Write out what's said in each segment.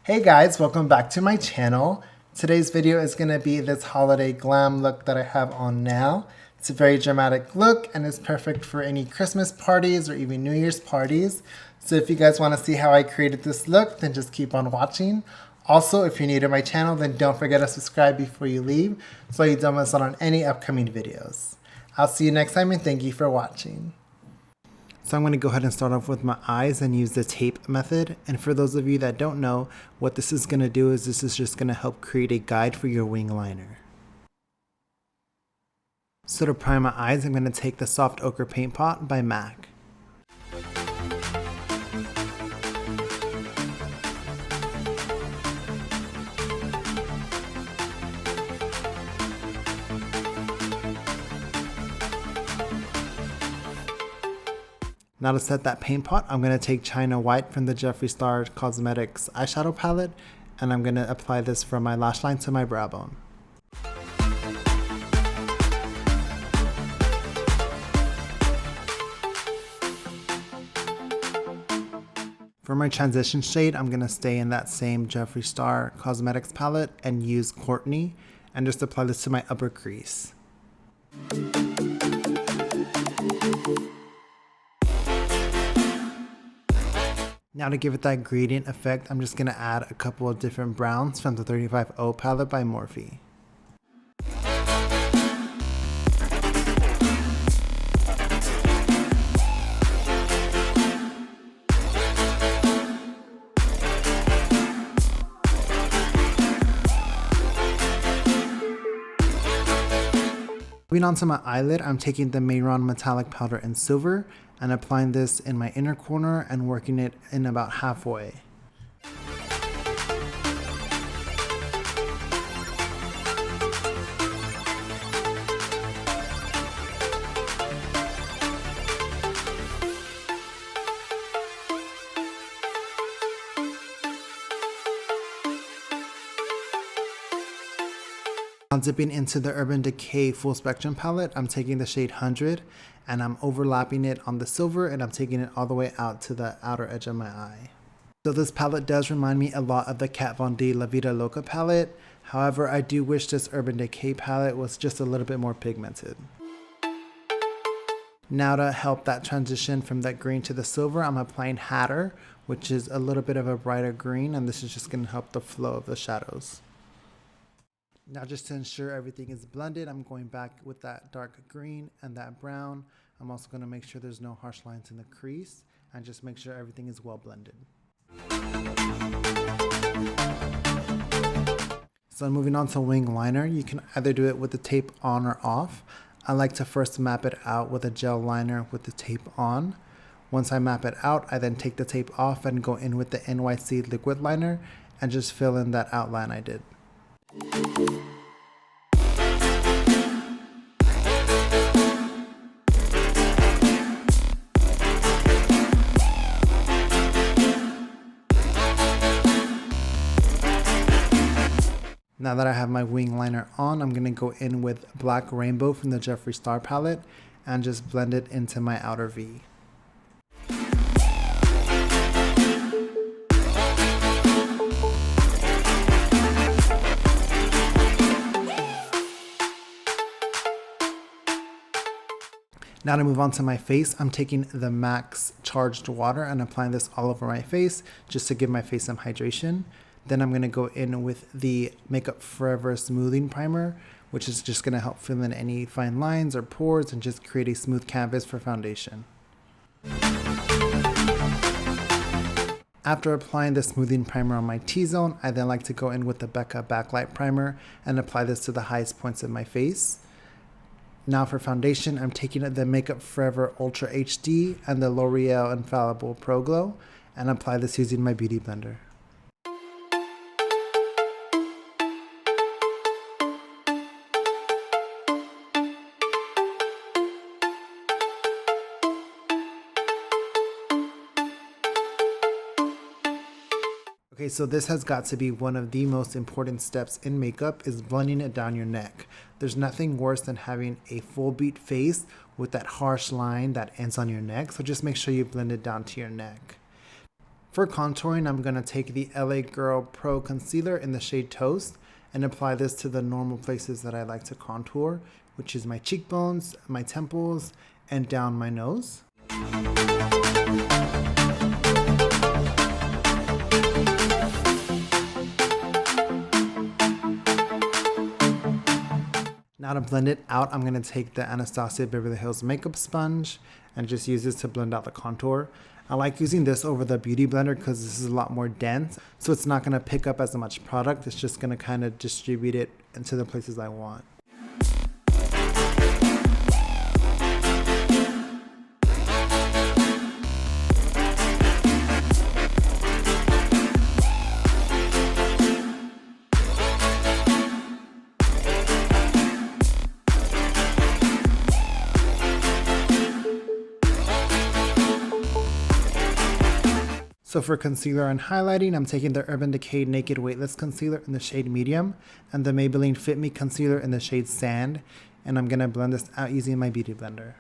Hey guys, welcome back to my channel. Today's video is going to be this holiday glam look that I have on now. It's a very dramatic look and is perfect for any Christmas parties or even New Year's parties. So if you guys want to see how I created this look, then just keep on watching. Also, if you're new to my channel, then don't forget to subscribe before you leave so you don't miss out on any upcoming videos. I'll see you next time and thank you for watching. So I'm going to go ahead and start off with my eyes and use the tape method. And for those of you that don't know, what this is going to do is this is just going to help create a guide for your wing liner. So to prime my eyes, I'm going to take the Soft Ochre Paint Pot by MAC. Now to set that paint pot, I'm going to take China White from the Jeffree Star Cosmetics eyeshadow palette, and I'm going to apply this from my lash line to my brow bone. For my transition shade, I'm going to stay in that same Jeffree Star Cosmetics palette and use Courtney, and just apply this to my upper crease. Now to give it that gradient effect, I'm just going to add a couple of different browns from the 35O palette by Morphe. Moving on to my eyelid, I'm taking the Mehron metallic powder in silver and applying this in my inner corner and working it in about halfway. Now dipping into the Urban Decay Full Spectrum palette, I'm taking the shade 100 and I'm overlapping it on the silver and I'm taking it all the way out to the outer edge of my eye. So this palette does remind me a lot of the Kat Von D La Vida Loca palette. However, I do wish this Urban Decay palette was just a little bit more pigmented. Now to help that transition from that green to the silver, I'm applying Hatter, which is a little bit of a brighter green, and this is just going to help the flow of the shadows. Now just to ensure everything is blended, I'm going back with that dark green and that brown. I'm also going to make sure there's no harsh lines in the crease and just make sure everything is well blended. So moving on to wing liner, you can either do it with the tape on or off. I like to first map it out with a gel liner with the tape on. Once I map it out, I then take the tape off and go in with the NYC liquid liner and just fill in that outline I did. Now that I have my wing liner on, I'm going to go in with Black Rainbow from the Jeffree Star palette and just blend it into my outer V. Now to move on to my face, I'm taking the Max Charged Water and applying this all over my face just to give my face some hydration. Then I'm going to go in with the Makeup Forever Smoothing Primer, which is just going to help fill in any fine lines or pores and just create a smooth canvas for foundation. After applying the smoothing primer on my T-zone, I then like to go in with the Becca Backlight Primer and apply this to the highest points of my face. Now for foundation, I'm taking the Makeup Forever Ultra HD and the L'Oreal Infallible Pro Glow and apply this using my Beauty Blender. Okay, so this has got to be one of the most important steps in makeup is blending it down your neck. There's nothing worse than having a full beat face with that harsh line that ends on your neck, so just make sure you blend it down to your neck. For contouring, I'm going to take the LA Girl Pro Concealer in the shade Toast and apply this to the normal places that I like to contour, which is my cheekbones, my temples, and down my nose. Now to blend it out, I'm going to take the Anastasia Beverly Hills makeup sponge and just use this to blend out the contour. I like using this over the Beauty Blender because this is a lot more dense, so it's not going to pick up as much product. It's just going to kind of distribute it into the places I want. So for concealer and highlighting, I'm taking the Urban Decay Naked Weightless Concealer in the shade Medium and the Maybelline Fit Me Concealer in the shade Sand, and I'm going to blend this out using my Beauty Blender.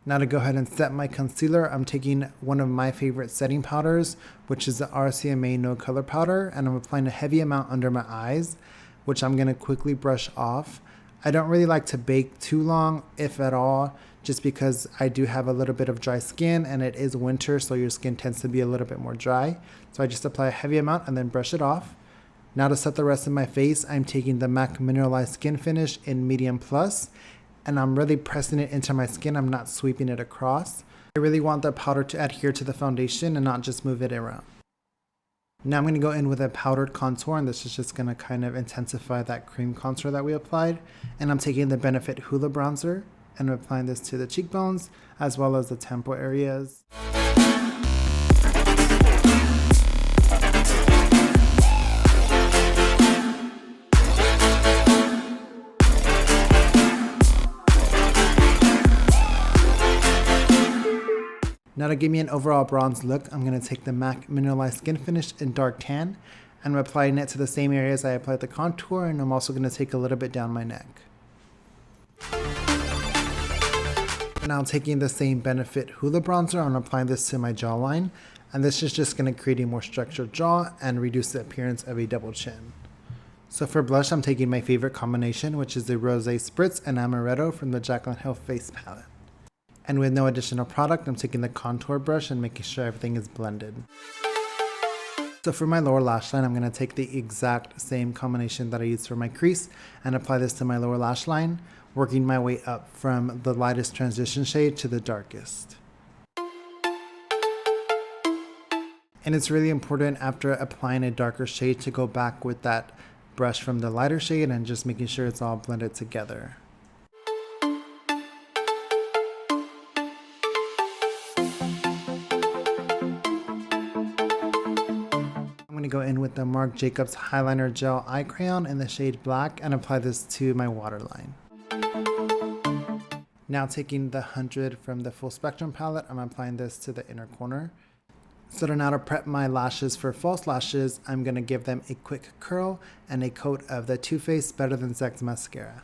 Now to go ahead and set my concealer, I'm taking one of my favorite setting powders, which is the RCMA No Color Powder, and I'm applying a heavy amount under my eyes, which I'm going to quickly brush off. I don't really like to bake too long, if at all, just because I do have a little bit of dry skin and it is winter, so your skin tends to be a little bit more dry. So I just apply a heavy amount and then brush it off. Now to set the rest of my face, I'm taking the MAC Mineralized Skin Finish in Medium Plus, and I'm really pressing it into my skin. I'm not sweeping it across. I really want the powder to adhere to the foundation and not just move it around. Now I'm going to go in with a powdered contour, and this is just going to kind of intensify that cream contour that we applied. And I'm taking the Benefit Hoola Bronzer and I'm applying this to the cheekbones as well as the temple areas. Now to give me an overall bronze look, I'm going to take the MAC Mineralized Skin Finish in Dark Tan, and I'm applying it to the same areas I applied the contour, and I'm also going to take a little bit down my neck. And now I'm taking the same Benefit Hoola Bronzer, I'm applying this to my jawline, and this is just going to create a more structured jaw and reduce the appearance of a double chin. So for blush, I'm taking my favorite combination, which is the Rosé Spritz and Amaretto from the Jaclyn Hill Face Palette. And with no additional product, I'm taking the contour brush and making sure everything is blended. So for my lower lash line, I'm going to take the exact same combination that I used for my crease and apply this to my lower lash line, working my way up from the lightest transition shade to the darkest. And it's really important after applying a darker shade to go back with that brush from the lighter shade and just making sure it's all blended together. Go in with the Marc Jacobs Highliner Gel Eye Crayon in the shade Black and apply this to my waterline. Now taking the 100 from the Full Spectrum palette, I'm applying this to the inner corner. So now to prep my lashes for false lashes, I'm going to give them a quick curl and a coat of the Too Faced Better Than Sex mascara.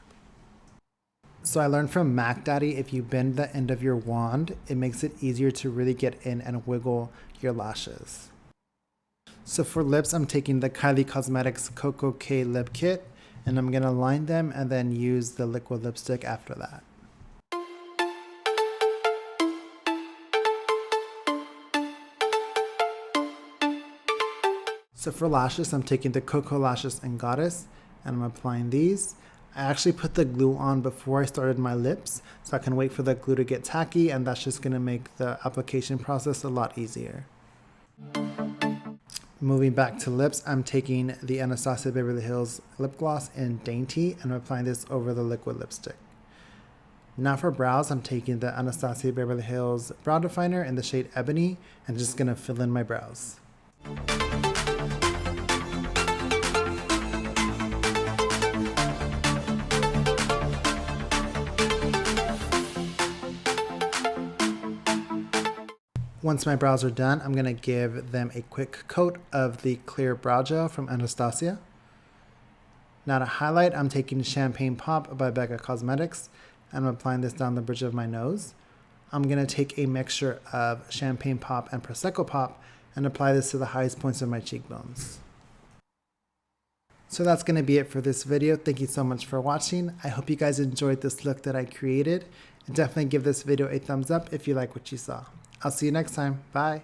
So I learned from Mac Daddy, if you bend the end of your wand, it makes it easier to really get in and wiggle your lashes. So for lips, I'm taking the Kylie Cosmetics Coco K Lip Kit, and I'm going to line them and then use the liquid lipstick after that. So for lashes, I'm taking the Coco Lashes and Goddess, and I'm applying these. I actually put the glue on before I started my lips, so I can wait for the glue to get tacky, and that's just going to make the application process a lot easier. Moving back to lips, I'm taking the Anastasia Beverly Hills Lip Gloss in Dainty and I'm applying this over the liquid lipstick. Now for brows, I'm taking the Anastasia Beverly Hills Brow Definer in the shade Ebony and just going to fill in my brows. Once my brows are done, I'm going to give them a quick coat of the clear brow gel from Anastasia. Now to highlight, I'm taking Champagne Pop by Becca Cosmetics, and I'm applying this down the bridge of my nose. I'm going to take a mixture of Champagne Pop and Prosecco Pop and apply this to the highest points of my cheekbones. So that's going to be it for this video. Thank you so much for watching. I hope you guys enjoyed this look that I created. And definitely give this video a thumbs up if you like what you saw. I'll see you next time. Bye.